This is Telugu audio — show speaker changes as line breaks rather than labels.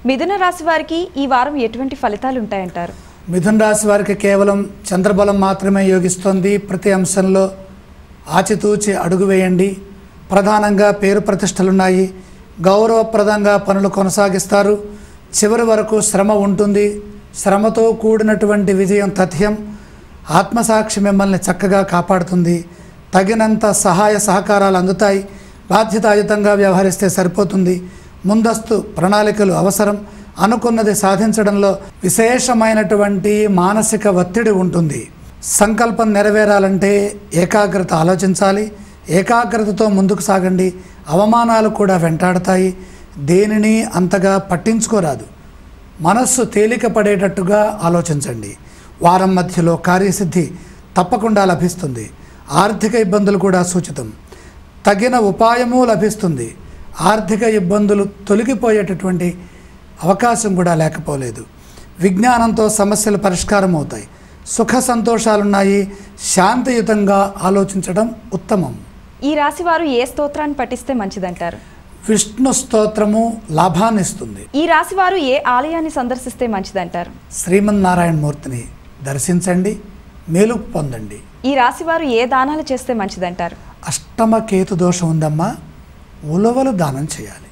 మిథున రాశి వారికి ఈ వారం ఎటువంటి ఫలితాలు ఉంటాయంటారు?
మిథున రాశి వారికి కేవలం చంద్రబలం మాత్రమే యోగిస్తుంది. ప్రతి అంశంలో ఆచితూచి అడుగు వేయండి. ప్రధానంగా పేరు ప్రతిష్టలున్నాయి. గౌరవప్రదంగా పనులు కొనసాగిస్తారు. చివరి వరకు శ్రమ ఉంటుంది. శ్రమతో కూడినటువంటి విజయం తథ్యం. ఆత్మసాక్షి మిమ్మల్ని చక్కగా కాపాడుతుంది. తగినంత సహాయ సహకారాలు అందుతాయి. బాధ్యతాయుతంగా వ్యవహరిస్తే సరిపోతుంది. ముందస్తు ప్రణాళికలు అవసరం. అనుకున్నది సాధించడంలో విశేషమైనటువంటి మానసిక ఒత్తిడి ఉంటుంది. సంకల్పం నెరవేరాలంటే ఏకాగ్రత ఆలోచించాలి. ఏకాగ్రతతో ముందుకు సాగండి. అవమానాలు కూడా వెంటాడతాయి. దేనిని అంతగా పట్టించుకోరాదు. మనస్సు తేలిక పడేటట్టుగా ఆలోచించండి. వారం మధ్యలో కార్యసిద్ధి తప్పకుండా లభిస్తుంది. ఆర్థిక ఇబ్బందులు కూడా సూచితం. తగిన ఉపాయము లభిస్తుంది. ఆర్థిక ఇబ్బందులు తొలగిపోయేటటువంటి అవకాశం కూడా లేకపోలేదు. విజ్ఞానంతో సమస్యలు పరిష్కారం అవుతాయి. సుఖ సంతోషాలున్నాయి. శాంతియుతంగా ఆలోచించడం ఉత్తమం.
ఈ రాశి వారు ఏ స్తోత్రాన్ని పఠిస్తే మంచిదంటారు?
విష్ణు స్తోత్రము లాభాన్ని ఇస్తుంది.
ఈ రాశి వారు ఏ ఆలయాన్ని సందర్శిస్తే మంచిదంటారు?
శ్రీమన్నారాయణ మూర్తిని దర్శించండి. మేలు పొందండి.
ఈ రాశి వారు ఏ దానాలు చేస్తే మంచిదంటారు?
అష్టమ కేతు దోషం ఉందమ్మా. ఉలవలు దానం చేయాలి.